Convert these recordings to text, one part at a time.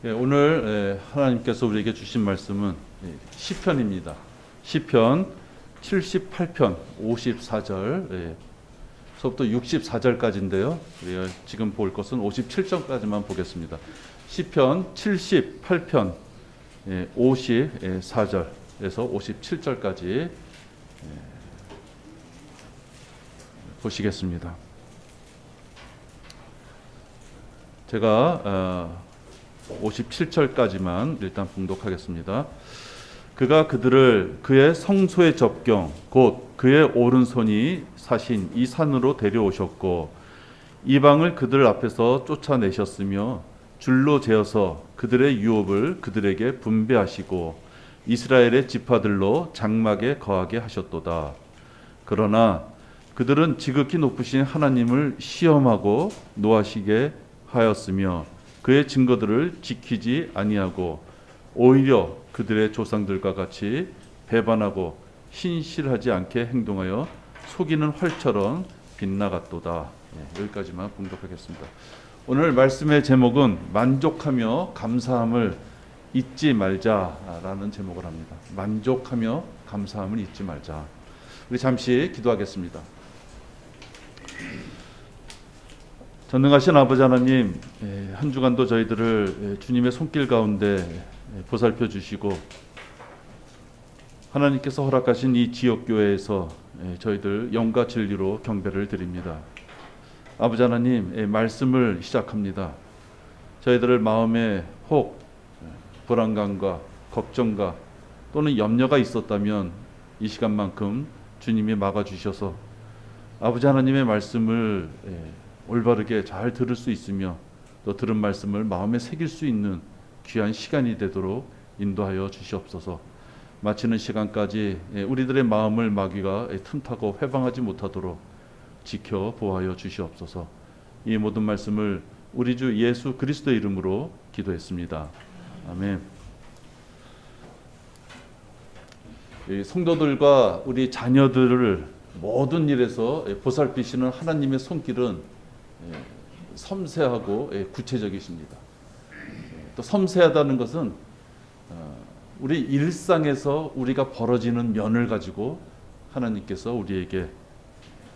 오늘 하나님께서 우리에게 주신 말씀은 시편입니다. 시편 78편 54절서부터 64절까지인데요. 지금 볼 것은 57절까지만 보겠습니다. 시편 78편 54절에서 57절까지 보시겠습니다. 제가 57절까지만 일단 봉독하겠습니다. 그가 그들을 그의 성소의 접경 곧 그의 오른손이 사신 이 산으로 데려오셨고 이방을 그들 앞에서 쫓아내셨으며 줄로 재어서 그들의 유업을 그들에게 분배하시고 이스라엘의 지파들로 장막에 거하게 하셨도다. 그러나 그들은 지극히 높으신 하나님을 시험하고 노하시게 하였으며 그의 증거들을 지키지 아니하고 오히려 그들의 조상들과 같이 배반하고 신실하지 않게 행동하여 속이는 활처럼 빗나갔도다. 여기까지만 봉독하겠습니다. 오늘 말씀의 제목은 만족하며 감사함을 잊지 말자라는 제목을 합니다. 만족하며 감사함을 잊지 말자. 우리 잠시 기도하겠습니다. 전능하신 아버지 하나님, 한 주간도 저희들을 주님의 손길 가운데 보살펴 주시고 하나님께서 허락하신 이 지역교회에서 저희들 영과 진리로 경배를 드립니다. 아버지 하나님, 말씀을 시작합니다. 저희들의 마음에 혹 불안감과 걱정과 또는 염려가 있었다면 이 시간만큼 주님이 막아주셔서 아버지 하나님의 말씀을 올바르게 잘 들을 수 있으며 또 들은 말씀을 마음에 새길 수 있는 귀한 시간이 되도록 인도하여 주시옵소서. 마치는 시간까지 우리들의 마음을 마귀가 틈타고 회방하지 못하도록 지켜 보호하여 주시옵소서. 이 모든 말씀을 우리 주 예수 그리스도의 이름으로 기도했습니다. 아멘. 성도들과 우리 자녀들을 모든 일에서 보살피시는 하나님의 손길은 섬세하고 구체적이십니다. 또 섬세하다는 것은 우리 일상에서 우리가 벌어지는 면을 가지고 하나님께서 우리에게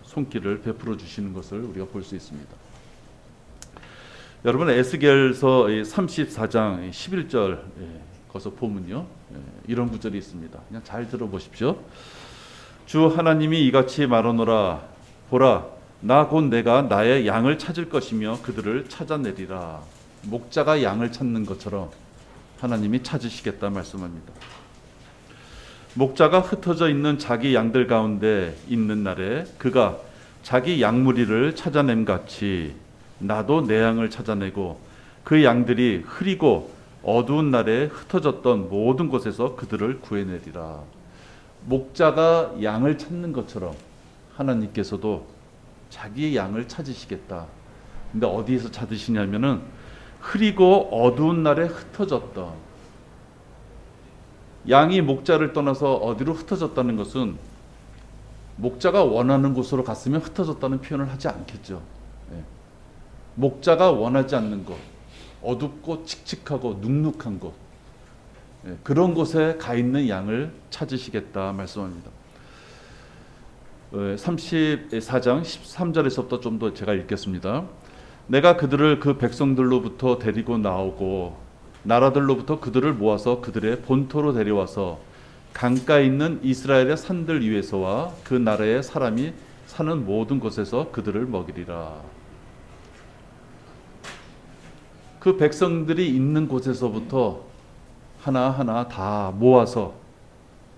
손길을 베풀어 주시는 것을 우리가 볼 수 있습니다. 여러분 에스겔서 34장 11절 거기서 보면요, 이런 구절이 있습니다. 그냥 잘 들어보십시오. 주 하나님이 이같이 말하노라. 보라, 나 곧 내가 나의 양을 찾을 것이며 그들을 찾아내리라. 목자가 양을 찾는 것처럼 하나님이 찾으시겠다 말씀합니다. 목자가 흩어져 있는 자기 양들 가운데 있는 날에 그가 자기 양무리를 찾아냄 같이 나도 내 양을 찾아내고 그 양들이 흐리고 어두운 날에 흩어졌던 모든 곳에서 그들을 구해내리라. 목자가 양을 찾는 것처럼 하나님께서도 자기의 양을 찾으시겠다. 근데 어디에서 찾으시냐면은 흐리고 어두운 날에 흩어졌던, 양이 목자를 떠나서 어디로 흩어졌다는 것은 목자가 원하는 곳으로 갔으면 흩어졌다는 표현을 하지 않겠죠. 목자가 원하지 않는 곳, 어둡고 칙칙하고 눅눅한 곳, 그런 곳에 가 있는 양을 찾으시겠다 말씀합니다. 34장 13절에서부터 좀 더 제가 읽겠습니다. 내가 그들을 그 백성들로부터 데리고 나오고 나라들로부터 그들을 모아서 그들의 본토로 데려와서 강가에 있는 이스라엘의 산들 위에서와 그 나라의 사람이 사는 모든 곳에서 그들을 먹이리라. 그 백성들이 있는 곳에서부터 하나하나 다 모아서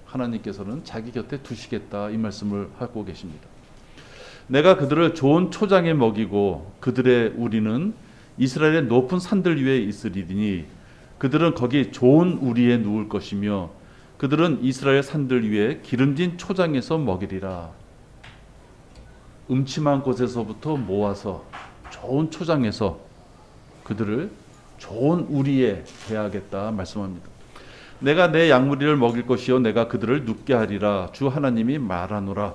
하나님께서는 자기 곁에 두시겠다 이 말씀을 하고 계십니다. 내가 그들을 좋은 초장에 먹이고 그들의 우리는 이스라엘의 높은 산들 위에 있으리니 그들은 거기 좋은 우리에 누울 것이며 그들은 이스라엘 산들 위에 기름진 초장에서 먹이리라. 음침한 곳에서부터 모아서 좋은 초장에서 그들을 좋은 우리에 대하겠다 말씀합니다. 내가 내 양무리를 먹일 것이요 내가 그들을 눕게 하리라. 주 하나님이 말하노라.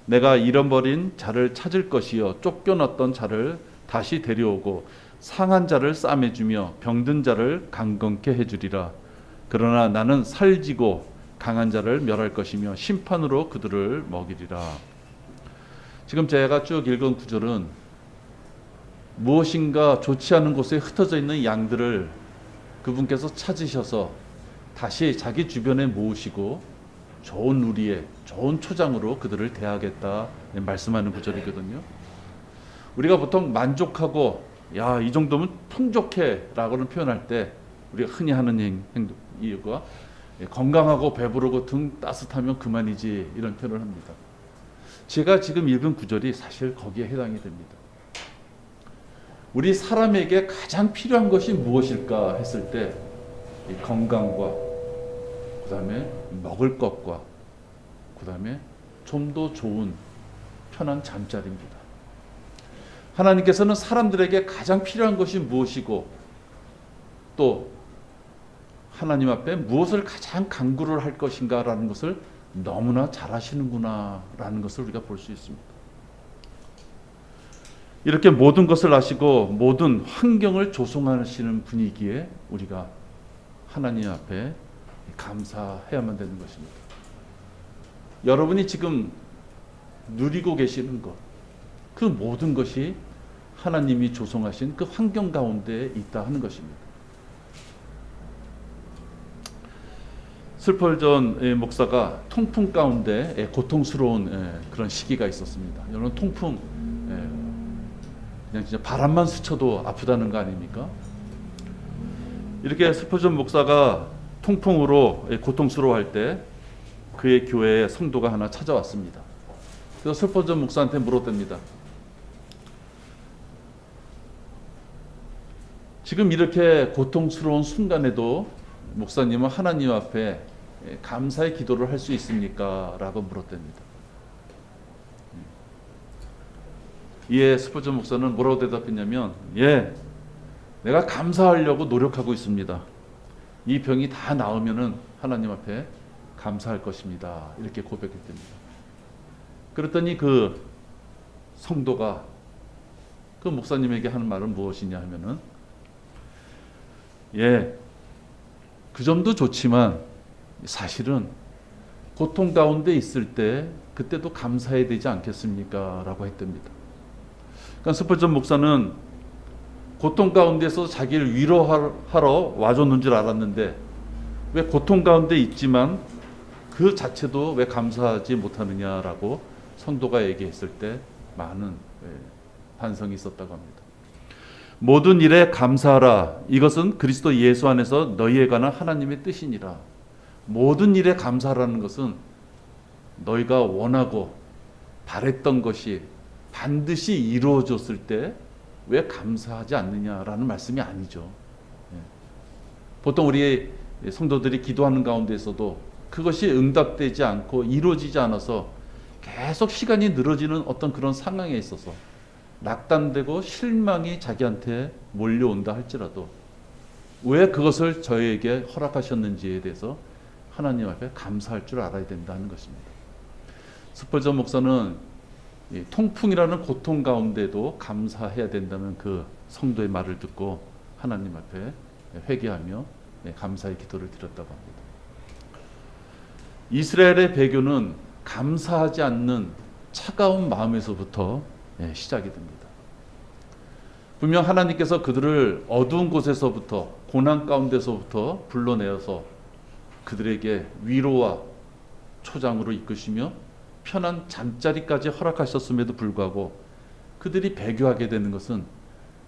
내가 잃어버린 자를 찾을 것이요 쫓겨났던 자를 다시 데려오고 상한 자를 싸매주며 병든 자를 강건케 해주리라. 그러나 나는 살지고 강한 자를 멸할 것이며 심판으로 그들을 먹이리라. 지금 제가 쭉 읽은 구절은 무엇인가 좋지 않은 곳에 흩어져 있는 양들을 그분께서 찾으셔서 다시 자기 주변에 모으시고 좋은 누리에 좋은 초장으로 그들을 대하겠다 말씀하는 구절이거든요. 우리가 보통 만족하고 야, 이 정도면 풍족해 라고는 표현할 때 우리가 흔히 하는 이유가 건강하고 배부르고 등 따뜻하면 그만이지 이런 표현을 합니다. 제가 지금 읽은 구절이 사실 거기에 해당이 됩니다. 우리 사람에게 가장 필요한 것이 무엇일까 했을 때 건강과 그 다음에 먹을 것과 그 다음에 좀 더 좋은 편한 잠자리입니다. 하나님께서는 사람들에게 가장 필요한 것이 무엇이고 또 하나님 앞에 무엇을 가장 간구를 할 것인가 라는 것을 너무나 잘 아시는구나 라는 것을 우리가 볼 수 있습니다. 이렇게 모든 것을 아시고 모든 환경을 조성하시는 분이기에 우리가 하나님 앞에 감사해야만 되는 것입니다. 여러분이 지금 누리고 계시는 것, 그 모든 것이 하나님이 조성하신 그 환경 가운데 있다 하는 것입니다. 슬펄전 목사가 통풍 가운데 고통스러운 그런 시기가 있었습니다. 여러분 통풍 그냥 진짜 바람만 스쳐도 아프다는 거 아닙니까? 이렇게 슬펄전 목사가 통풍으로 고통스러워할 때 그의 교회에 성도가 하나 찾아왔습니다. 그래서 슬펄전 목사한테 물었답니다. 지금 이렇게 고통스러운 순간에도 목사님은 하나님 앞에 감사의 기도를 할 수 있습니까? 라고 물었답니다. 이에 슬펄전 목사는 뭐라고 대답했냐면 예, 내가 감사하려고 노력하고 있습니다. 이 병이 다 나으면은 하나님 앞에 감사할 것입니다. 이렇게 고백했답니다. 그랬더니 그 성도가 그 목사님에게 하는 말은 무엇이냐 하면은 예, 그 점도 좋지만 사실은 고통 가운데 있을 때 그때도 감사해야 되지 않겠습니까? 라고 했답니다. 그러니까 스펄전 목사는 고통 가운데서 자기를 위로하러 와줬는 줄 알았는데 왜 고통 가운데 있지만 그 자체도 왜 감사하지 못하느냐라고 성도가 얘기했을 때 많은 반성이 있었다고 합니다. 모든 일에 감사하라. 이것은 그리스도 예수 안에서 너희에 관한 하나님의 뜻이니라. 모든 일에 감사하라는 것은 너희가 원하고 바랬던 것이 반드시 이루어졌을 때 왜 감사하지 않느냐라는 말씀이 아니죠. 보통 우리 성도들이 기도하는 가운데서도 그것이 응답되지 않고 이루어지지 않아서 계속 시간이 늘어지는 어떤 그런 상황에 있어서 낙담되고 실망이 자기한테 몰려온다 할지라도 왜 그것을 저희에게 허락하셨는지에 대해서 하나님 앞에 감사할 줄 알아야 된다는 것입니다. 스펄전 목사는 통풍이라는 고통 가운데도 감사해야 된다는 그 성도의 말을 듣고 하나님 앞에 회개하며 감사의 기도를 드렸다고 합니다. 이스라엘의 배교는 감사하지 않는 차가운 마음에서부터 시작이 됩니다. 분명 하나님께서 그들을 어두운 곳에서부터 고난 가운데서부터 불러내어서 그들에게 위로와 초장으로 이끄시며 편한 잠자리까지 허락하셨음에도 불구하고 그들이 배교하게 되는 것은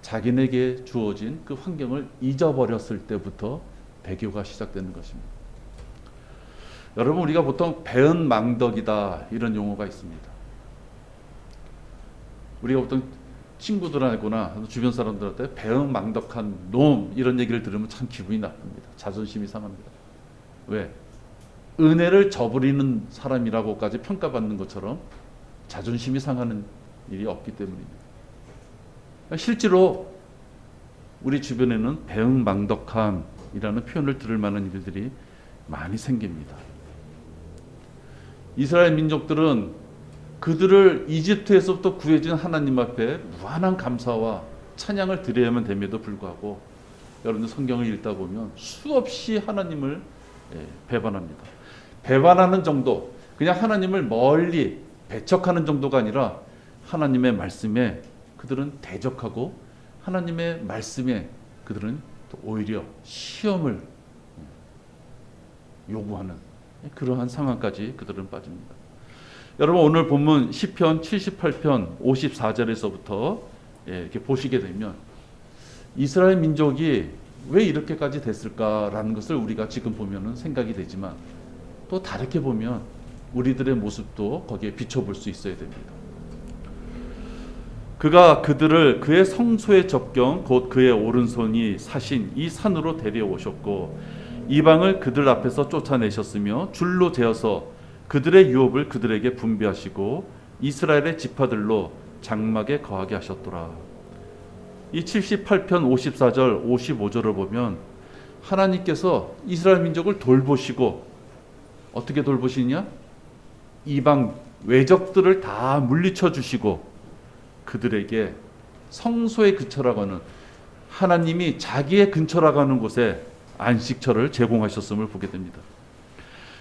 자기네게 주어진 그 환경을 잊어버렸을 때부터 배교가 시작되는 것입니다. 여러분, 우리가 보통 배은망덕이다 이런 용어가 있습니다. 우리가 보통 친구들하고나 주변 사람들한테 배은망덕한 놈 이런 얘기를 들으면 참 기분이 나쁩니다. 자존심이 상합니다. 왜? 은혜를 저버리는 사람이라고까지 평가받는 것처럼 자존심이 상하는 일이 없기 때문입니다. 실제로 우리 주변에는 배은망덕함이라는 표현을 들을 만한 일들이 많이 생깁니다. 이스라엘 민족들은 그들을 이집트에서부터 구해준 하나님 앞에 무한한 감사와 찬양을 드려야만 됨에도 불구하고 여러분들 성경을 읽다 보면 수없이 하나님을 배반합니다. 배반하는 정도, 그냥 하나님을 멀리 배척하는 정도가 아니라 하나님의 말씀에 그들은 대적하고 하나님의 말씀에 그들은 또 오히려 시험을 요구하는 그러한 상황까지 그들은 빠집니다. 여러분 오늘 본문 시편 78편 54절에서부터 이렇게 보시게 되면 이스라엘 민족이 왜 이렇게까지 됐을까라는 것을 우리가 지금 보면은 생각이 되지만 또 다르게 보면 우리들의 모습도 거기에 비춰볼 수 있어야 됩니다. 그가 그들을 그의 성소의 접경 곧 그의 오른손이 사신 이 산으로 데려오셨고 이방을 그들 앞에서 쫓아내셨으며 줄로 재어서 그들의 유업을 그들에게 분배하시고 이스라엘의 지파들로 장막에 거하게 하셨더라. 이 78편 54절 55절을 보면 하나님께서 이스라엘 민족을 돌보시고 어떻게 돌보시냐? 이방 외적들을 다 물리쳐 주시고 그들에게 성소의 근처라고 하는 하나님이 자기의 근처라고 하는 곳에 안식처를 제공하셨음을 보게 됩니다.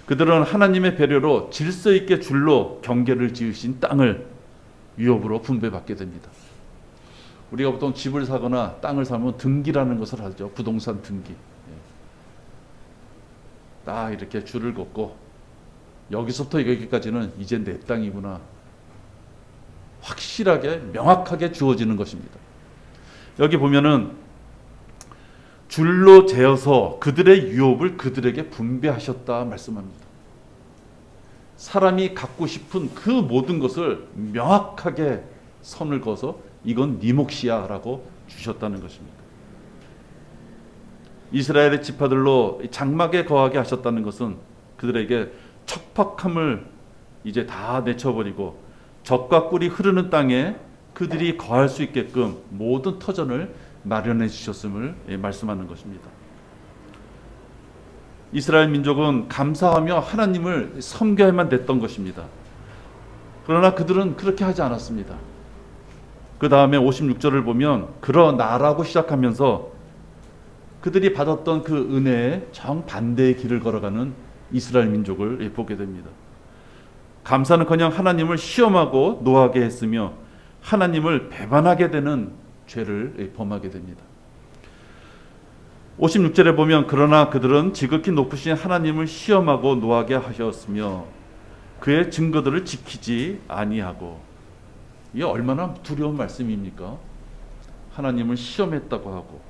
그들은 하나님의 배려로 질서 있게 줄로 경계를 지으신 땅을 유업으로 분배받게 됩니다. 우리가 보통 집을 사거나 땅을 사면 등기라는 것을 하죠. 부동산 등기. 딱 이렇게 줄을 긋고 여기서부터 여기까지는 이제 내 땅이구나. 확실하게 명확하게 주어지는 것입니다. 여기 보면은 줄로 재어서 그들의 유업을 그들에게 분배하셨다 말씀합니다. 사람이 갖고 싶은 그 모든 것을 명확하게 선을 그어서 이건 네 몫이야 라고 주셨다는 것입니다. 이스라엘의 지파들로 장막에 거하게 하셨다는 것은 그들에게 척박함을 이제 다 내쳐버리고 젖과 꿀이 흐르는 땅에 그들이 거할 수 있게끔 모든 터전을 마련해 주셨음을 말씀하는 것입니다. 이스라엘 민족은 감사하며 하나님을 섬겨야만 됐던 것입니다. 그러나 그들은 그렇게 하지 않았습니다. 그 다음에 56절을 보면 그러나라고 시작하면서 그들이 받았던 그 은혜에 정반대의 길을 걸어가는 이스라엘 민족을 보게 됩니다. 감사는커녕 하나님을 시험하고 노하게 했으며 하나님을 배반하게 되는 죄를 범하게 됩니다. 56절에 보면 그러나 그들은 지극히 높으신 하나님을 시험하고 노하게 하셨으며 그의 증거들을 지키지 아니하고. 이게 얼마나 두려운 말씀입니까? 하나님을 시험했다고 하고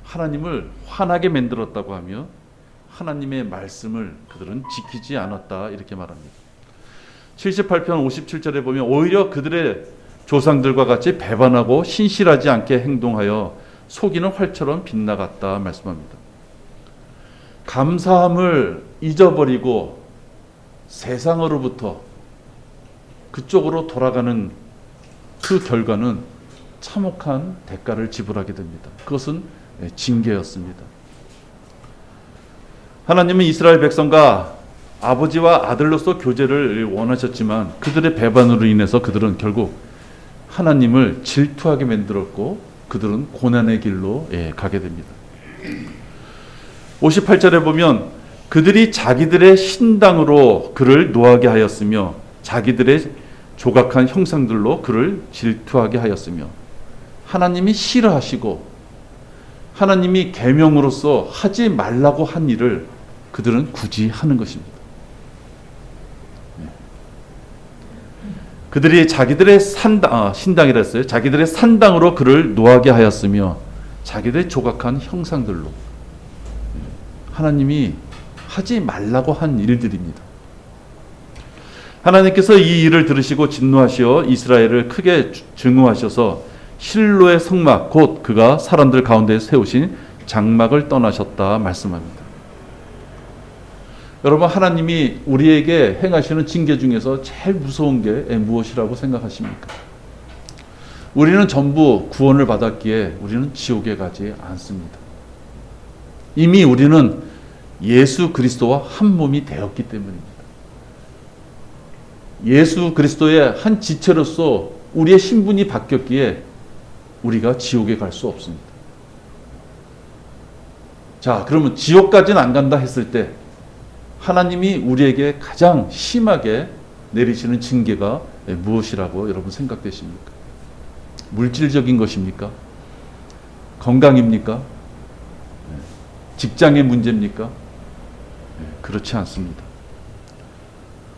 하나님을 화나게 만들었다고 하며 하나님의 말씀을 그들은 지키지 않았다 이렇게 말합니다. 78편 57절에 보면 오히려 그들의 조상들과 같이 배반하고 신실하지 않게 행동하여 속이는 활처럼 빗나갔다 말씀합니다. 감사함을 잊어버리고 세상으로부터 그쪽으로 돌아가는 그 결과는 참혹한 대가를 지불하게 됩니다. 그것은 징계였습니다. 하나님은 이스라엘 백성과 아버지와 아들로서 교제를 원하셨지만 그들의 배반으로 인해서 그들은 결국 하나님을 질투하게 만들었고 그들은 고난의 길로 가게 됩니다. 58절에 보면 그들이 자기들의 신당으로 그를 노하게 하였으며 자기들의 조각한 형상들로 그를 질투하게 하였으며 하나님이 싫어하시고 하나님이 계명으로서 하지 말라고 한 일을 그들은 굳이 하는 것입니다. 그들이 자기들의 신당이라 했어요. 자기들의 산당으로 그를 노하게 하였으며 자기들의 조각한 형상들로 하나님이 하지 말라고 한 일들입니다. 하나님께서 이 일을 들으시고 진노하시어 이스라엘을 크게 증오하셔서 실로의 성막 곧 그가 사람들 가운데 세우신 장막을 떠나셨다 말씀합니다. 여러분 하나님이 우리에게 행하시는 징계 중에서 제일 무서운 게 무엇이라고 생각하십니까? 우리는 전부 구원을 받았기에 우리는 지옥에 가지 않습니다. 이미 우리는 예수 그리스도와 한 몸이 되었기 때문입니다. 예수 그리스도의 한 지체로서 우리의 신분이 바뀌었기에 우리가 지옥에 갈 수 없습니다. 자, 그러면 지옥까지는 안 간다 했을 때 하나님이 우리에게 가장 심하게 내리시는 징계가 무엇이라고 여러분 생각되십니까? 물질적인 것입니까? 건강입니까? 직장의 문제입니까? 그렇지 않습니다.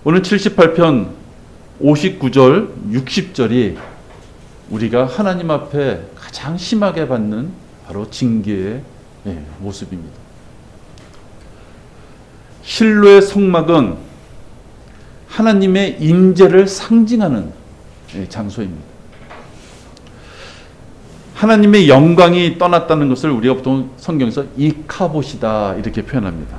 오늘 78편 59절, 60절이 우리가 하나님 앞에 가장 심하게 받는 바로 징계의 모습입니다. 실로의 성막은 하나님의 임재를 상징하는 장소입니다. 하나님의 영광이 떠났다는 것을 우리가 보통 성경에서 이카봇이다 이렇게 표현합니다.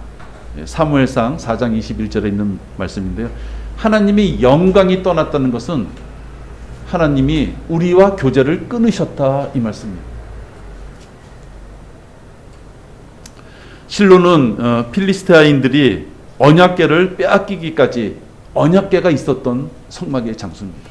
사무엘상 4장 21절에 있는 말씀인데요. 하나님의 영광이 떠났다는 것은 하나님이 우리와 교제를 끊으셨다 이 말씀입니다. 실로는 필리스테아인들이 언약궤를 빼앗기기까지 언약궤가 있었던 성막의 장소입니다.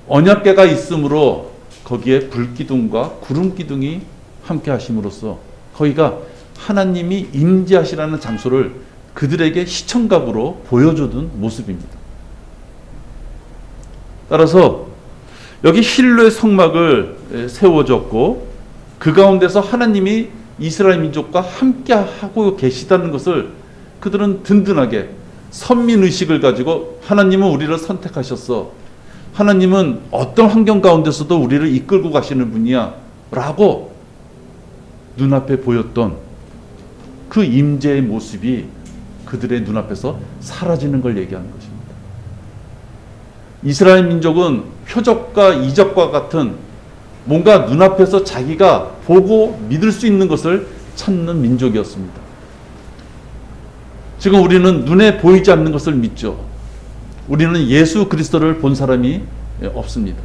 언약궤가 있으므로 거기에 불기둥과 구름기둥이 함께 하심으로써 거기가 하나님이 임재하시라는 장소를 그들에게 시청각으로 보여주던 모습입니다. 따라서 여기 실로의 성막을 세워졌고 그 가운데서 하나님이 이스라엘 민족과 함께 하고 계시다는 것을 그들은 든든하게 선민의식을 가지고 하나님은 우리를 선택하셨어. 하나님은 어떤 환경 가운데서도 우리를 이끌고 가시는 분이야 라고 눈앞에 보였던 그 임재의 모습이 그들의 눈앞에서 사라지는 걸 얘기하는 것입니다. 이스라엘 민족은 표적과 이적과 같은 뭔가 눈앞에서 자기가 보고 믿을 수 있는 것을 찾는 민족이었습니다. 지금 우리는 눈에 보이지 않는 것을 믿죠. 우리는 예수 그리스도를 본 사람이 없습니다.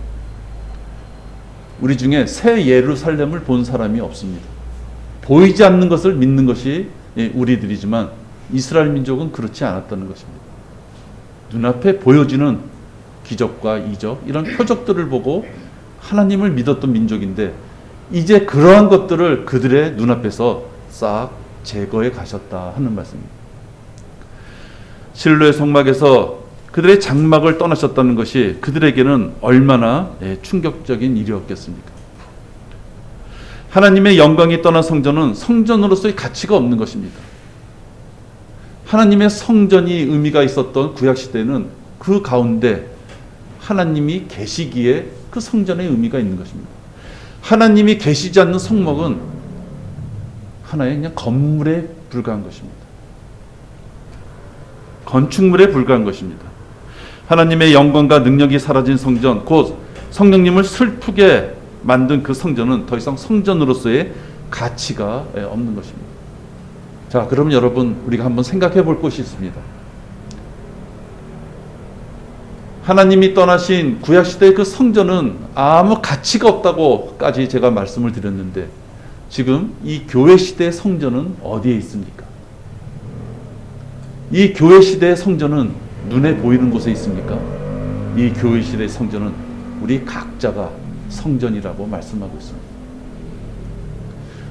우리 중에 새 예루살렘을 본 사람이 없습니다. 보이지 않는 것을 믿는 것이 우리들이지만 이스라엘 민족은 그렇지 않았다는 것입니다. 눈앞에 보여지는 기적과 이적 이런 표적들을 보고 하나님을 믿었던 민족인데 이제 그러한 것들을 그들의 눈앞에서 싹 제거해 가셨다 하는 말씀입니다. 실로의 성막에서 그들의 장막을 떠나셨다는 것이 그들에게는 얼마나 충격적인 일이었겠습니까? 하나님의 영광이 떠난 성전은 성전으로서의 가치가 없는 것입니다. 하나님의 성전이 의미가 있었던 구약시대에는 그 가운데 하나님이 계시기에 그 성전의 의미가 있는 것입니다. 하나님이 계시지 않는 성막은 하나의 그냥 건물에 불과한 것입니다. 건축물에 불과한 것입니다. 하나님의 영광과 능력이 사라진 성전, 곧 성령님을 슬프게 만든 그 성전은 더 이상 성전으로서의 가치가 없는 것입니다. 자, 그럼 여러분 우리가 한번 생각해 볼 것이 있습니다. 하나님이 떠나신 구약시대의 그 성전은 아무 가치가 없다고까지 제가 말씀을 드렸는데 지금 이 교회 시대의 성전은 어디에 있습니까? 이 교회 시대의 성전은 눈에 보이는 곳에 있습니까? 이 교회 시대의 성전은 우리 각자가 성전이라고 말씀하고 있습니다.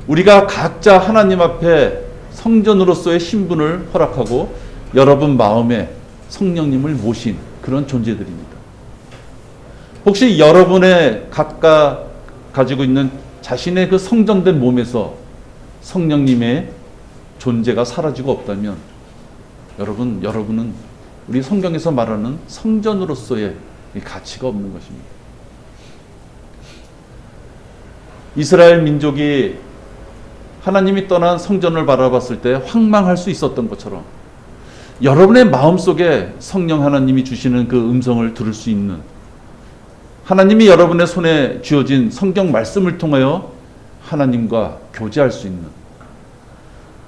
우리가 각자 하나님 앞에 성전으로서의 신분을 허락하고 여러분 마음에 성령님을 모신 그런 존재들입니다. 혹시 여러분의 각각 가지고 있는 자신의 그 성전된 몸에서 성령님의 존재가 사라지고 없다면 여러분은 우리 성경에서 말하는 성전으로서의 가치가 없는 것입니다. 이스라엘 민족이 하나님이 떠난 성전을 바라봤을 때 황망할 수 있었던 것처럼 여러분의 마음속에 성령 하나님이 주시는 그 음성을 들을 수 있는 하나님이 여러분의 손에 쥐어진 성경 말씀을 통하여 하나님과 교제할 수 있는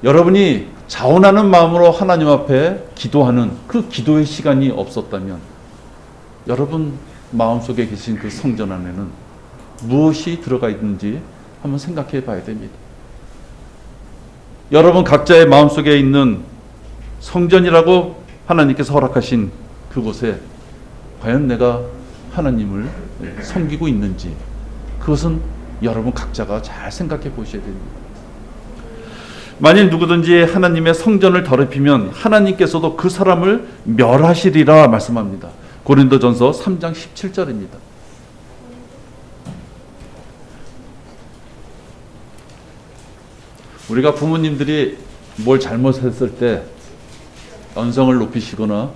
여러분이 자원하는 마음으로 하나님 앞에 기도하는 그 기도의 시간이 없었다면 여러분 마음속에 계신 그 성전 안에는 무엇이 들어가 있는지 한번 생각해 봐야 됩니다. 여러분 각자의 마음속에 있는 성전이라고 하나님께서 허락하신 그곳에 과연 내가 하나님을 섬기고 있는지 그것은 여러분 각자가 잘 생각해 보셔야 됩니다. 만일 누구든지 하나님의 성전을 더럽히면 하나님께서도 그 사람을 멸하시리라 말씀합니다. 고린도전서 3장 17절입니다. 우리가 부모님들이 뭘 잘못했을 때 언성을 높이시거나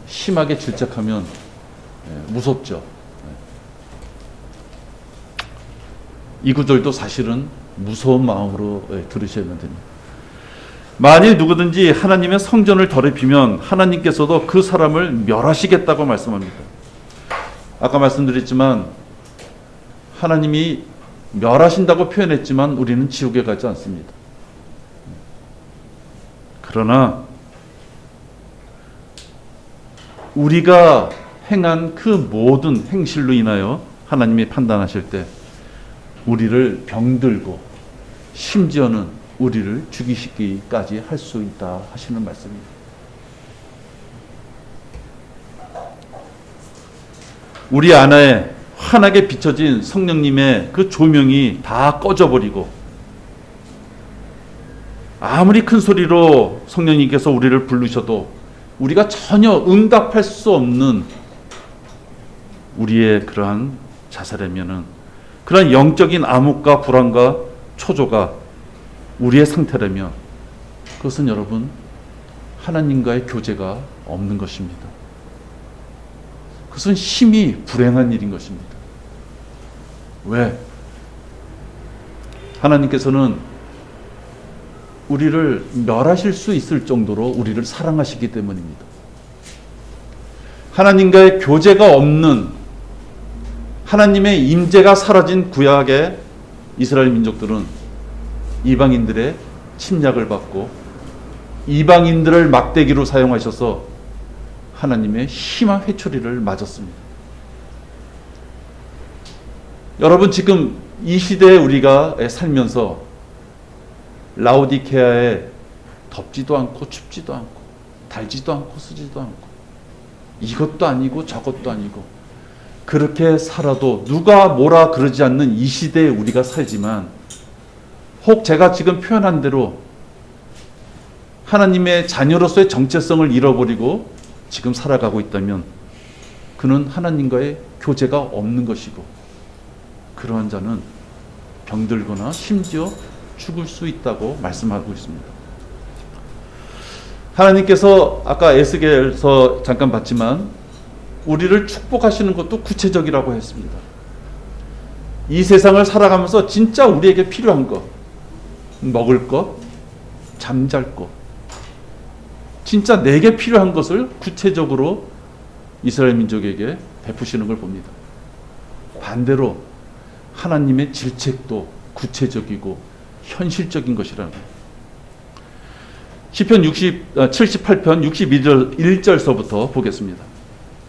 심하게 질책하면 무섭죠. 이 구절도 사실은 무서운 마음으로 들으셔야만 됩니다. 만일 누구든지 하나님의 성전을 더럽히면 하나님께서도 그 사람을 멸하시겠다고 말씀합니다. 아까 말씀드렸지만 하나님이 멸하신다고 표현했지만 우리는 지옥에 가지 않습니다. 그러나 우리가 행한 그 모든 행실로 인하여 하나님이 판단하실 때 우리를 병들고 심지어는 우리를 죽이시기까지 할 수 있다 하시는 말씀입니다. 우리 안에 환하게 비춰진 성령님의 그 조명이 다 꺼져버리고 아무리 큰 소리로 성령님께서 우리를 부르셔도 우리가 전혀 응답할 수 없는 우리의 그러한 자세라면은, 그러한 영적인 암흑과 불안과 초조가 우리의 상태라면 그것은 여러분 하나님과의 교제가 없는 것입니다. 그것은 심히 불행한 일인 것입니다. 왜? 하나님께서는 우리를 멸하실 수 있을 정도로 우리를 사랑하시기 때문입니다. 하나님과의 교제가 없는, 하나님의 임재가 사라진 구약의 이스라엘 민족들은 이방인들의 침략을 받고 이방인들을 막대기로 사용하셔서 하나님의 심한 회초리를 맞았습니다. 여러분, 지금 이 시대에 우리가 살면서 라오디케아에 덥지도 않고 춥지도 않고 달지도 않고 쓰지도 않고 이것도 아니고 저것도 아니고 그렇게 살아도 누가 뭐라 그러지 않는 이 시대에 우리가 살지만, 혹 제가 지금 표현한 대로 하나님의 자녀로서의 정체성을 잃어버리고 지금 살아가고 있다면 그는 하나님과의 교제가 없는 것이고, 그러한 자는 병들거나 심지어 죽을 수 있다고 말씀하고 있습니다. 하나님께서 아까 에스겔서 잠깐 봤지만 우리를 축복하시는 것도 구체적이라고 했습니다. 이 세상을 살아가면서 진짜 우리에게 필요한 것, 먹을 것, 잠잘 것, 진짜 내게 필요한 것을 구체적으로 이스라엘 민족에게 베푸시는 걸 봅니다. 반대로 하나님의 질책도 구체적이고 현실적인 것이라는 거예요. 시편 78편 61절서부터 보겠습니다.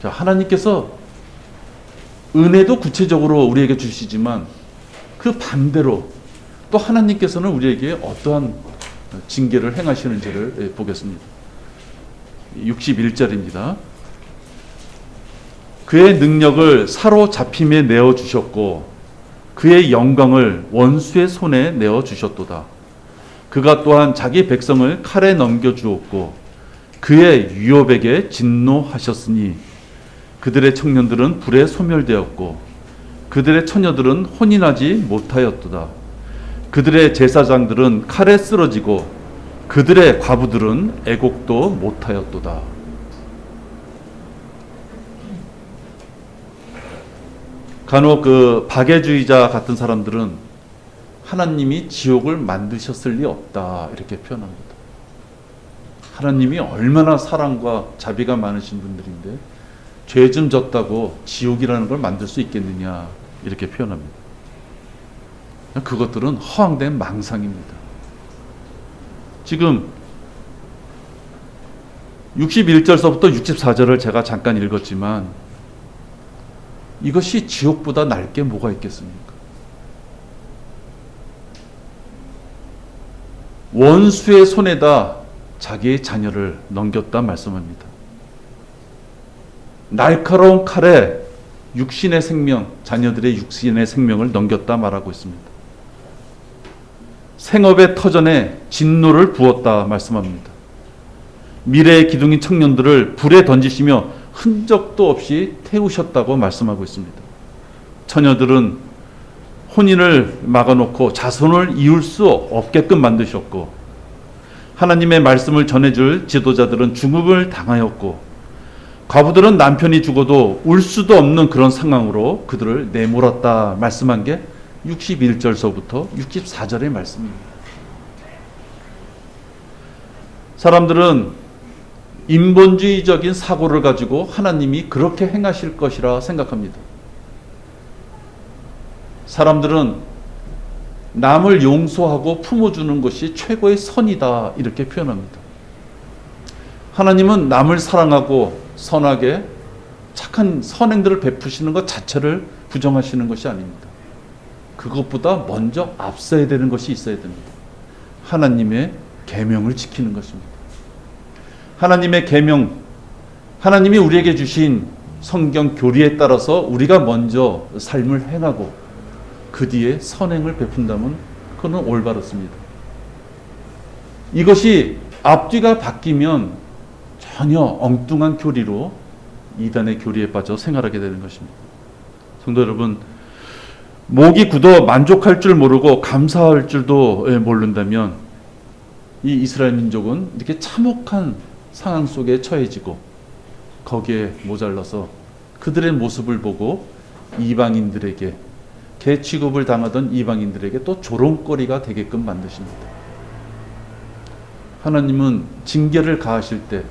자, 하나님께서 은혜도 구체적으로 우리에게 주시지만 그 반대로 또 하나님께서는 우리에게 어떠한 징계를 행하시는지를 보겠습니다. 61절입니다. 그의 능력을 사로잡힘에 내어주셨고 그의 영광을 원수의 손에 내어주셨도다. 그가 또한 자기 백성을 칼에 넘겨주었고 그의 유업에게 진노하셨으니 그들의 청년들은 불에 소멸되었고 그들의 처녀들은 혼인하지 못하였도다. 그들의 제사장들은 칼에 쓰러지고 그들의 과부들은 애곡도 못하였도다. 간혹 그 박애주의자 같은 사람들은 하나님이 지옥을 만드셨을 리 없다 이렇게 표현합니다. 하나님이 얼마나 사랑과 자비가 많으신 분들인데 죄 좀 졌다고 지옥이라는 걸 만들 수 있겠느냐 이렇게 표현합니다. 그것들은 허황된 망상입니다. 지금 61절서부터 64절을 제가 잠깐 읽었지만 이것이 지옥보다 날 게 뭐가 있겠습니까? 원수의 손에다 자기의 자녀를 넘겼다 말씀합니다. 날카로운 칼에 육신의 생명, 자녀들의 육신의 생명을 넘겼다 말하고 있습니다. 생업의 터전에 진노를 부었다 말씀합니다. 미래의 기둥인 청년들을 불에 던지시며 흔적도 없이 태우셨다고 말씀하고 있습니다. 처녀들은 혼인을 막아놓고 자손을 이을 수 없게끔 만드셨고, 하나님의 말씀을 전해줄 지도자들은 죽음을 당하였고, 과부들은 남편이 죽어도 울 수도 없는 그런 상황으로 그들을 내몰았다 말씀한 게 61절서부터 64절의 말씀입니다. 사람들은 인본주의적인 사고를 가지고 하나님이 그렇게 행하실 것이라 생각합니다. 사람들은 남을 용서하고 품어주는 것이 최고의 선이다 이렇게 표현합니다. 하나님은 남을 사랑하고 선하게 착한 선행들을 베푸시는 것 자체를 부정하시는 것이 아닙니다. 그것보다 먼저 앞서야 되는 것이 있어야 됩니다. 하나님의 계명을 지키는 것입니다. 하나님의 계명, 하나님이 우리에게 주신 성경 교리에 따라서 우리가 먼저 삶을 행하고 그 뒤에 선행을 베푼다면 그건 올바르습니다. 이것이 앞뒤가 바뀌면 전혀 엉뚱한 교리로 이단의 교리에 빠져 생활하게 되는 것입니다. 성도 여러분, 목이 굳어 만족할 줄 모르고 감사할 줄도 모른다면 이 이스라엘 민족은 이렇게 참혹한 상황 속에 처해지고 거기에 모자라서 그들의 모습을 보고 이방인들에게 개 취급을 당하던 이방인들에게 또 조롱거리가 되게끔 만드십니다. 하나님은 징계를 가하실 때,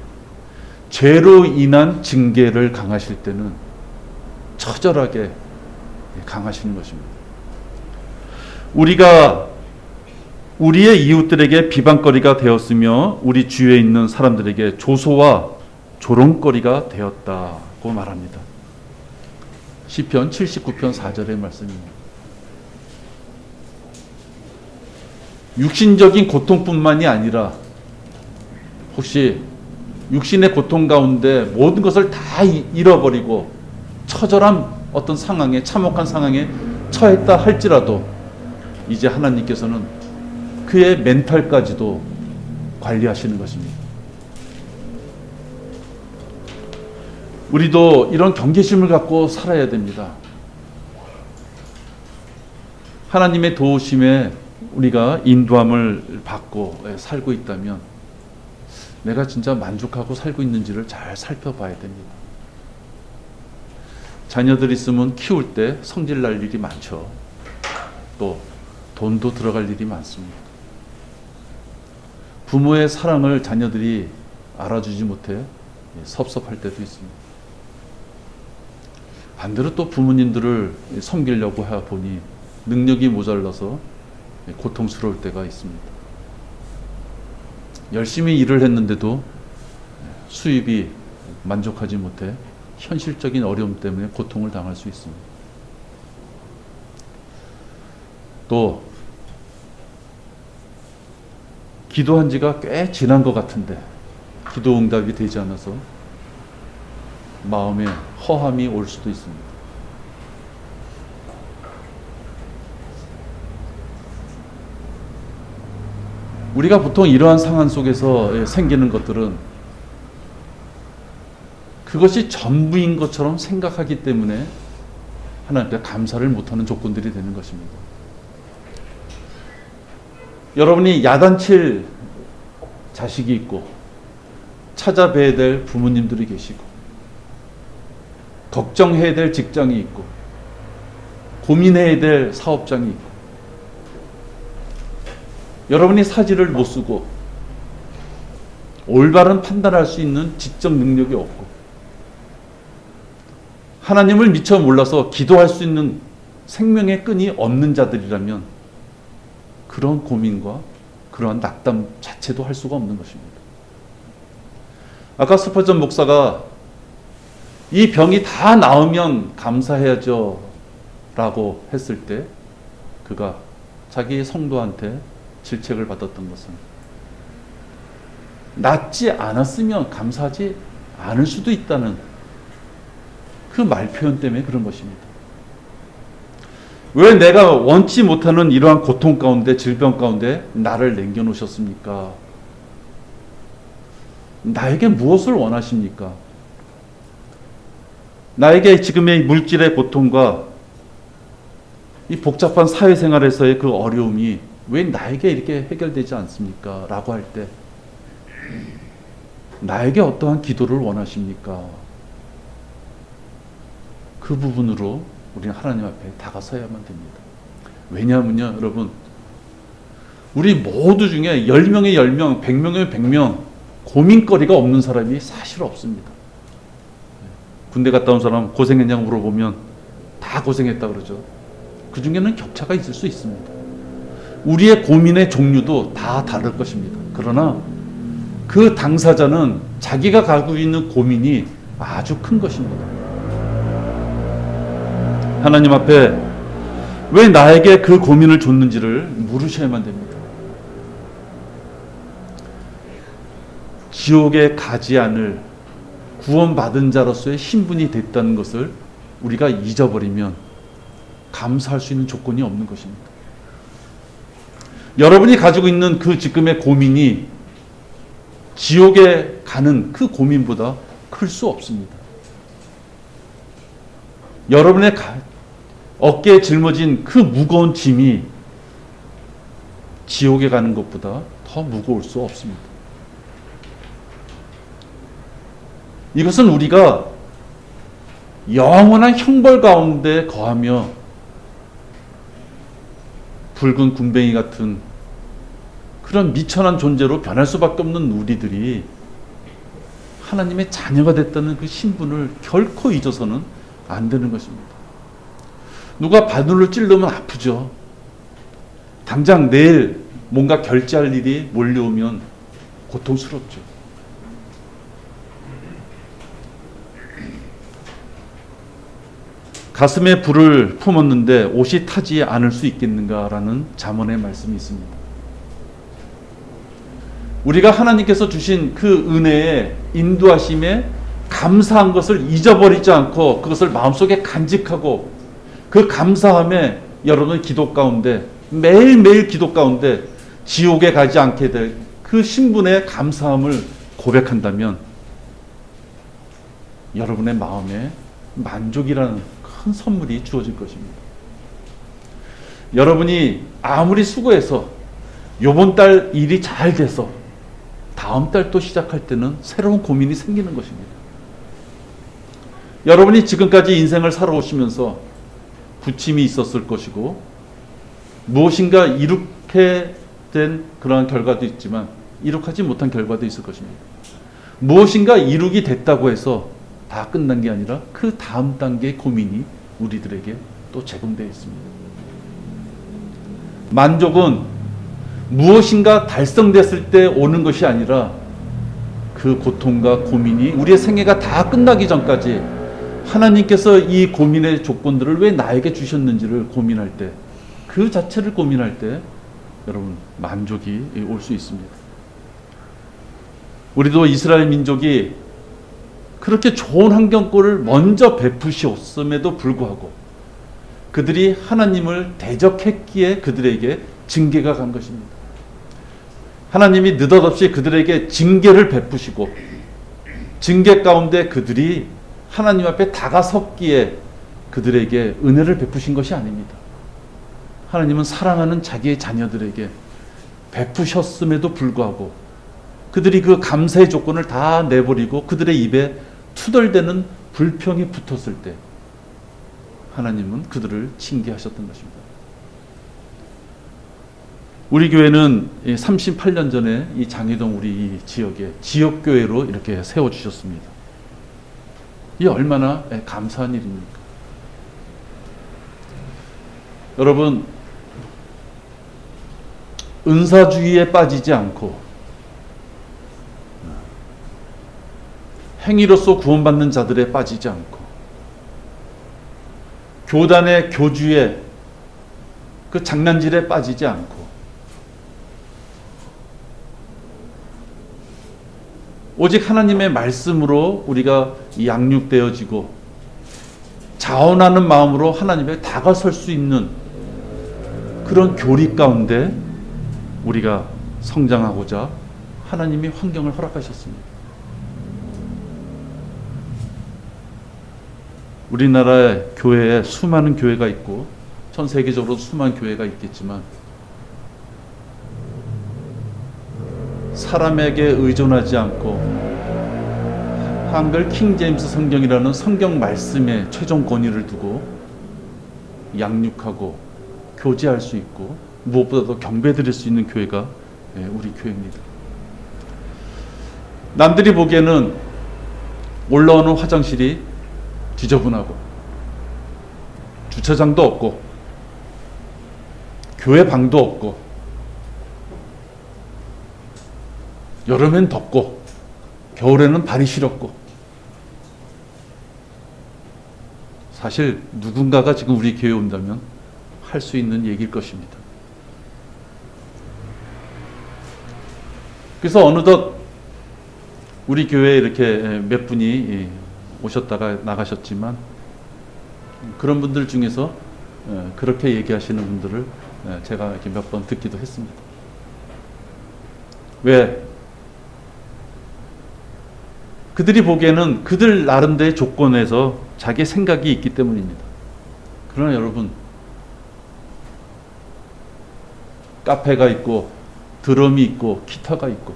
죄로 인한 징계를 강하실 때는 처절하게 강하시는 것입니다. 우리가 우리의 이웃들에게 비방거리가 되었으며 우리 주위에 있는 사람들에게 조소와 조롱거리가 되었다고 말합니다. 시편 79편 4절의 말씀입니다. 육신적인 고통뿐만이 아니라 혹시 육신의 고통 가운데 모든 것을 다 잃어버리고 처절한 어떤 상황에, 참혹한 상황에 처했다 할지라도 이제 하나님께서는 그의 멘탈까지도 관리하시는 것입니다. 우리도 이런 경계심을 갖고 살아야 됩니다. 하나님의 도우심에 우리가 인도함을 받고 살고 있다면 내가 진짜 만족하고 살고 있는지를 잘 살펴봐야 됩니다. 자녀들 있으면 키울 때 성질 날 일이 많죠. 또 돈도 들어갈 일이 많습니다. 부모의 사랑을 자녀들이 알아주지 못해 섭섭할 때도 있습니다. 반대로 또 부모님들을 섬기려고 해보니 능력이 모자라서 고통스러울 때가 있습니다. 열심히 일을 했는데도 수입이 만족하지 못해 현실적인 어려움 때문에 고통을 당할 수 있습니다. 또 기도한 지가 꽤 지난 것 같은데 기도 응답이 되지 않아서 마음에 허함이 올 수도 있습니다. 우리가 보통 이러한 상황 속에서 생기는 것들은 그것이 전부인 것처럼 생각하기 때문에 하나님께 감사를 못하는 조건들이 되는 것입니다. 여러분이 야단칠 자식이 있고 찾아뵈야 될 부모님들이 계시고 걱정해야 될 직장이 있고 고민해야 될 사업장이 있고 여러분이 사지를 못 쓰고 올바른 판단할 수 있는 지적 능력이 없고 하나님을 미처 몰라서 기도할 수 있는 생명의 끈이 없는 자들이라면 그런 고민과 그러한 낙담 자체도 할 수가 없는 것입니다. 아까 스퍼전 목사가 이 병이 다 나으면 감사해야죠 라고 했을 때 그가 자기 성도한테 질책을 받았던 것은 낫지 않았으면 감사하지 않을 수도 있다는 그 말 표현 때문에 그런 것입니다. 왜 내가 원치 못하는 이러한 고통 가운데, 질병 가운데 나를 남겨놓으셨습니까? 나에게 무엇을 원하십니까? 나에게 지금의 물질의 고통과 이 복잡한 사회생활에서의 그 어려움이 왜 나에게 이렇게 해결되지 않습니까? 라고 할 때 나에게 어떠한 기도를 원하십니까? 그 부분으로 우리는 하나님 앞에 다가서야만 됩니다. 왜냐하면요, 여러분, 우리 모두 중에 10명에 10명, 100명에 100명 고민거리가 없는 사람이 사실 없습니다. 군대 갔다 온 사람 고생했냐고 물어보면 다 고생했다 그러죠. 그 중에는 격차가 있을 수 있습니다. 우리의 고민의 종류도 다 다를 것입니다. 그러나 그 당사자는 자기가 가지고 있는 고민이 아주 큰 것입니다. 하나님 앞에 왜 나에게 그 고민을 줬는지를 물으셔야만 됩니다. 지옥에 가지 않을 구원받은 자로서의 신분이 됐다는 것을 우리가 잊어버리면 감사할 수 있는 조건이 없는 것입니다. 여러분이 가지고 있는 그 지금의 고민이 지옥에 가는 그 고민보다 클 수 없습니다. 여러분의 어깨에 짊어진 그 무거운 짐이 지옥에 가는 것보다 더 무거울 수 없습니다. 이것은 우리가 영원한 형벌 가운데 거하며 붉은 군뱅이 같은 그런 미천한 존재로 변할 수밖에 없는 우리들이 하나님의 자녀가 됐다는 그 신분을 결코 잊어서는 안 되는 것입니다. 누가 바늘로 찌르면 아프죠. 당장 내일 뭔가 결제할 일이 몰려오면 고통스럽죠. 가슴에 불을 품었는데 옷이 타지 않을 수 있겠는가라는 잠언의 말씀이 있습니다. 우리가 하나님께서 주신 그 은혜에 인도하심에 감사한 것을 잊어버리지 않고 그것을 마음속에 간직하고 그 감사함에 여러분의 기도 가운데 매일매일 기도 가운데 지옥에 가지 않게 될 그 신분의 감사함을 고백한다면 여러분의 마음에 만족이라는 큰 선물이 주어질 것입니다. 여러분이 아무리 수고해서 요번 달 일이 잘 돼서 다음 달 또 시작할 때는 새로운 고민이 생기는 것입니다. 여러분이 지금까지 인생을 살아오시면서 부침이 있었을 것이고 무엇인가 이룩해 된 그러한 결과도 있지만 이룩하지 못한 결과도 있을 것입니다. 무엇인가 이룩이 됐다고 해서 다 끝난 게 아니라 그 다음 단계의 고민이 우리들에게 또 제공되어 있습니다. 만족은 무엇인가 달성됐을 때 오는 것이 아니라 그 고통과 고민이 우리의 생애가 다 끝나기 전까지 하나님께서 이 고민의 조건들을 왜 나에게 주셨는지를 고민할 때, 그 자체를 고민할 때 여러분 만족이 올 수 있습니다. 우리도 이스라엘 민족이 그렇게 좋은 환경권을 먼저 베푸셨음에도 불구하고 그들이 하나님을 대적했기에 그들에게 징계가 간 것입니다. 하나님이 느닷없이 그들에게 징계를 베푸시고 징계 가운데 그들이 하나님 앞에 다가섰기에 그들에게 은혜를 베푸신 것이 아닙니다. 하나님은 사랑하는 자기의 자녀들에게 베푸셨음에도 불구하고 그들이 그 감사의 조건을 다 내버리고 그들의 입에 투덜대는 불평이 붙었을 때 하나님은 그들을 징계하셨던 것입니다. 우리 교회는 38년 전에 이 장희동 우리 이 지역에 지역교회로 이렇게 세워주셨습니다. 이 얼마나 감사한 일입니까? 여러분, 은사주의에 빠지지 않고 행위로서 구원받는 자들에 빠지지 않고 교단의 교주의 그 장난질에 빠지지 않고 오직 하나님의 말씀으로 우리가 양육되어지고 자원하는 마음으로 하나님에 다가설 수 있는 그런 교리 가운데 우리가 성장하고자 하나님이 환경을 허락하셨습니다. 우리나라의 교회에 수많은 교회가 있고 전 세계적으로 수많은 교회가 있겠지만 사람에게 의존하지 않고 한글 킹제임스 성경이라는 성경 말씀에 최종 권위를 두고 양육하고 교제할 수 있고 무엇보다도 경배드릴 수 있는 교회가 우리 교회입니다. 남들이 보기에는 올라오는 화장실이 지저분하고 주차장도 없고 교회 방도 없고 여름엔 덥고 겨울에는 발이 시렵고 사실 누군가가 지금 우리 교회에 온다면 할 수 있는 얘기일 것입니다. 그래서 어느덧 우리 교회에 이렇게 몇 분이 오셨다가 나가셨지만 그런 분들 중에서 그렇게 얘기하시는 분들을 제가 이렇게 몇 번 듣기도 했습니다. 왜? 그들이 보기에는 그들 나름대로의 조건에서 자기 생각이 있기 때문입니다. 그러나 여러분, 카페가 있고 드럼이 있고 기타가 있고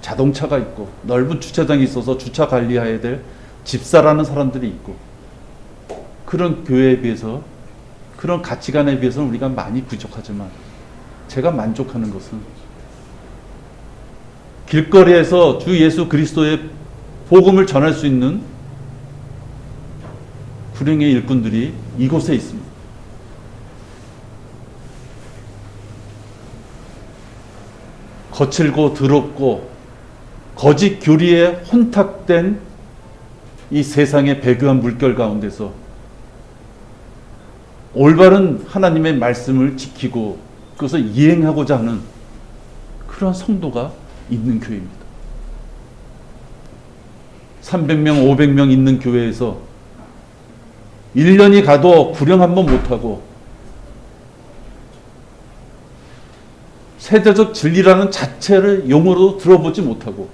자동차가 있고 넓은 주차장이 있어서 주차 관리해야 될 집사라는 사람들이 있고 그런 교회에 비해서 그런 가치관에 비해서는 우리가 많이 부족하지만 제가 만족하는 것은 길거리에서 주 예수 그리스도의 복음을 전할 수 있는 불행의 일꾼들이 이곳에 있습니다. 거칠고 더럽고 거짓 교리에 혼탁된 이 세상의 배교한 물결 가운데서 올바른 하나님의 말씀을 지키고 그것을 이행하고자 하는 그런 성도가 있는 교회입니다. 300명, 500명 있는 교회에서 1년이 가도 구령 한번 못하고 세대적 진리라는 자체를 용어로 들어보지 못하고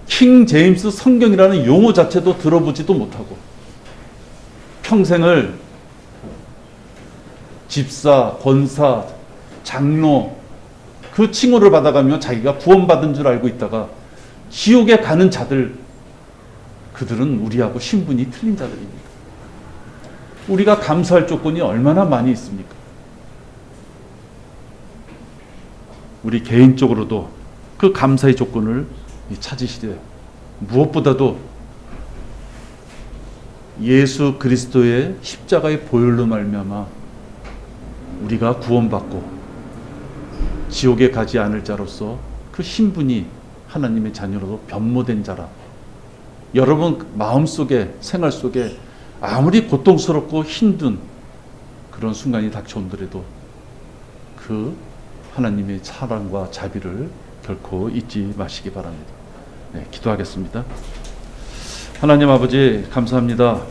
킹 제임스 성경이라는 용어 자체도 들어보지도 못하고 평생을 집사, 권사, 장로 그 칭호를 받아가며 자기가 구원받은 줄 알고 있다가 지옥에 가는 자들, 그들은 우리하고 신분이 틀린 자들입니다. 우리가 감사할 조건이 얼마나 많이 있습니까? 우리 개인적으로도 그 감사의 조건을 찾으시되 무엇보다도 예수 그리스도의 십자가의 보혈로 말미암아 우리가 구원받고 지옥에 가지 않을 자로서 그 신분이 하나님의 자녀로 변모된 자라. 여러분 마음속에 생활 속에 아무리 고통스럽고 힘든 그런 순간이 닥쳐온더라도 그 하나님의 사랑과 자비를 결코 잊지 마시기 바랍니다. 네, 기도하겠습니다. 하나님 아버지 감사합니다.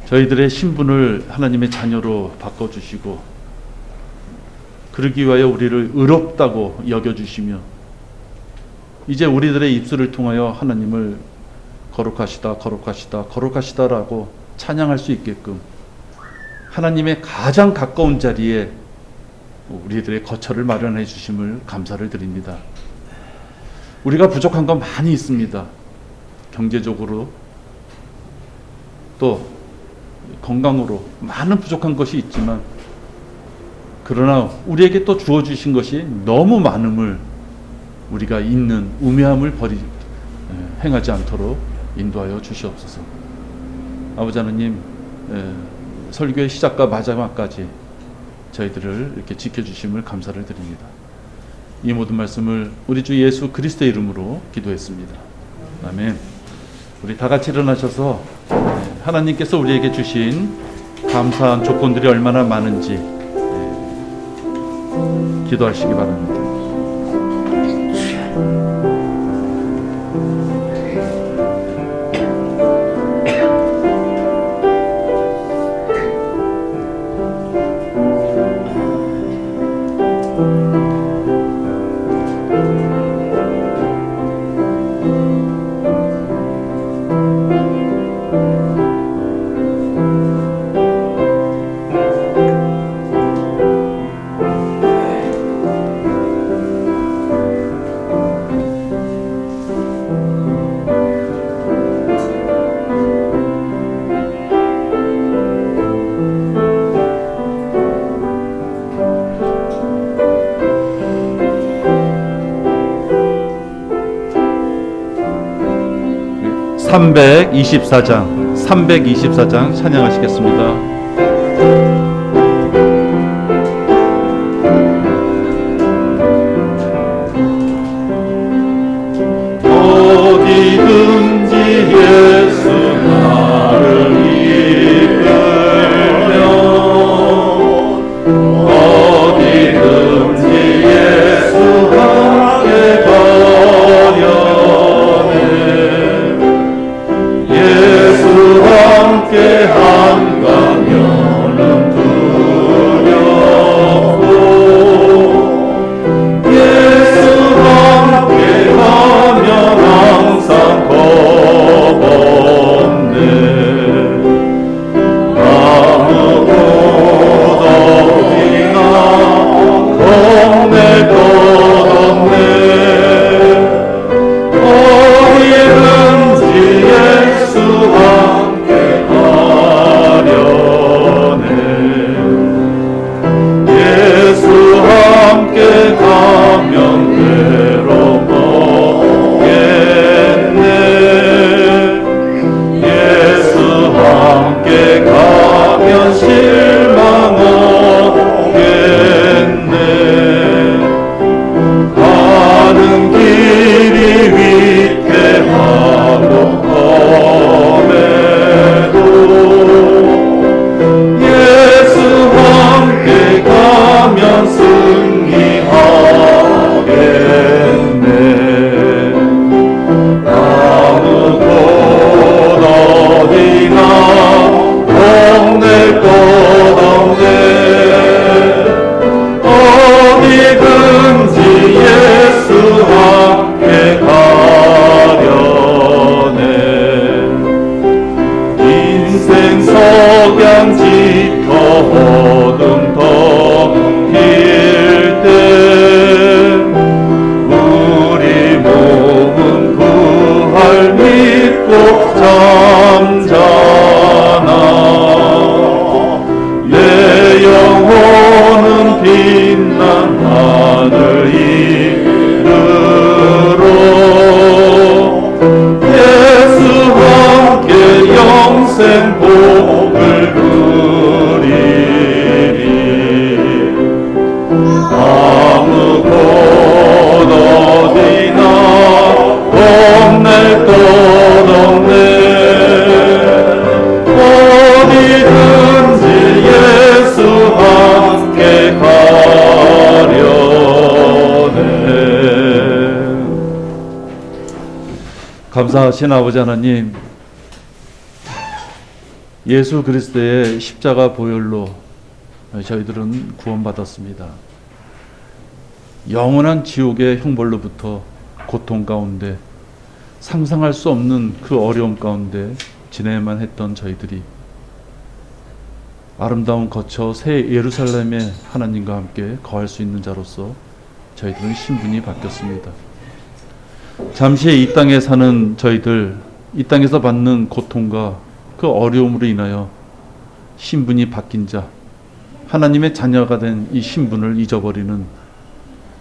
저희들의 신분을 하나님의 자녀로 바꿔주시고 그러기 위하여 우리를 의롭다고 여겨주시며 이제 우리들의 입술을 통하여 하나님을 거룩하시다 거룩하시다 거룩하시다라고 찬양할 수 있게끔 하나님의 가장 가까운 자리에 우리들의 거처를 마련해 주심을 감사를 드립니다. 우리가 부족한 건 많이 있습니다. 경제적으로 또 건강으로 많은 부족한 것이 있지만 그러나 우리에게 또 주어주신 것이 너무 많음을 우리가 있는 우매함을 행하지 않도록 인도하여 주시옵소서. 아버지 하나님, 설교의 시작과 마지막까지 저희들을 이렇게 지켜주심을 감사를 드립니다. 이 모든 말씀을 우리 주 예수 그리스도의 이름으로 기도했습니다. 아멘. 우리 다 같이 일어나셔서 하나님께서 우리에게 주신 감사한 조건들이 얼마나 많은지 기도하시기 바랍니다. 324장 찬양하시겠습니다. 어디든지 예수 나를 이끌면, 어디든지 예수 함께 가려네. 예수 함께 한 가면은 두렵고, 예수 함께 가면 항상 겁없네. 아무 곳 어디나 겁낼 것 없네. 어디든지 예수 함께 가려네. 예수 함께 가면 괴로워겠네. 예수 함께 가면 실망 없겠네. 가는 길이 위태하고 험해도 예수 함께 가면 승리하겠네. 아무 곳 어디나 겁낼 것 없네. 어디든지 예수 함께 가려네. 인생 석양 짙어 어둠 덮일 때 우리 몸은 부활 믿고 잠자나. 내 영혼은 빛난 하늘 이르러 예수 함께 영생 복을 누리리. 아무 곳 어디나 겁낼 것 없네. 어디든지 예수 함께 가려네. 감사하신 아버지 하나님, 예수 그리스도의 십자가 보혈로 저희들은 구원받았습니다. 영원한 지옥의 형벌로부터 고통 가운데, 상상할 수 없는 그 어려움 가운데 지내야만 했던 저희들이 아름다운 거처 새 예루살렘의 하나님과 함께 거할 수 있는 자로서 저희들은 신분이 바뀌었습니다. 잠시 이 땅에 사는 저희들, 이 땅에서 받는 고통과 그 어려움으로 인하여 신분이 바뀐 자, 하나님의 자녀가 된 이 신분을 잊어버리는,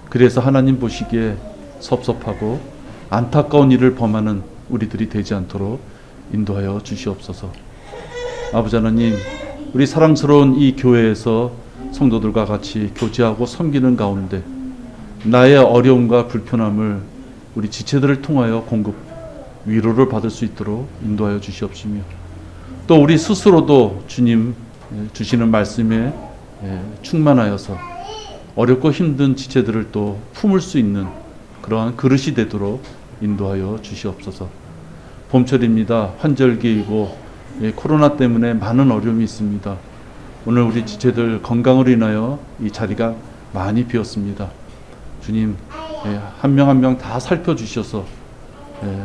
그래서 하나님 보시기에 섭섭하고 안타까운 일을 범하는 우리들이 되지 않도록 인도하여 주시옵소서. 아버지 하나님, 우리 사랑스러운 이 교회에서 성도들과 같이 교제하고 섬기는 가운데 나의 어려움과 불편함을 우리 지체들을 통하여 공급, 위로를 받을 수 있도록 인도하여 주시옵시며, 또 우리 스스로도 주님 주시는 말씀에 충만하여서 어렵고 힘든 지체들을 또 품을 수 있는 그러한 그릇이 되도록 인도하여 주시옵소서. 봄철입니다. 환절기이고 코로나 때문에 많은 어려움이 있습니다. 오늘 우리 지체들 건강으로 인하여 이 자리가 많이 비었습니다. 주님, 한 명 한 명 다 살펴주셔서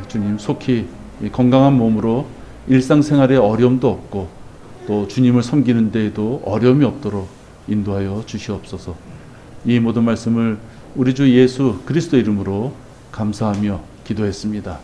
주님 속히 건강한 몸으로 일상생활에 어려움도 없고 또 주님을 섬기는 데에도 어려움이 없도록 인도하여 주시옵소서. 이 모든 말씀을 우리 주 예수 그리스도 이름으로 감사하며 기도했습니다.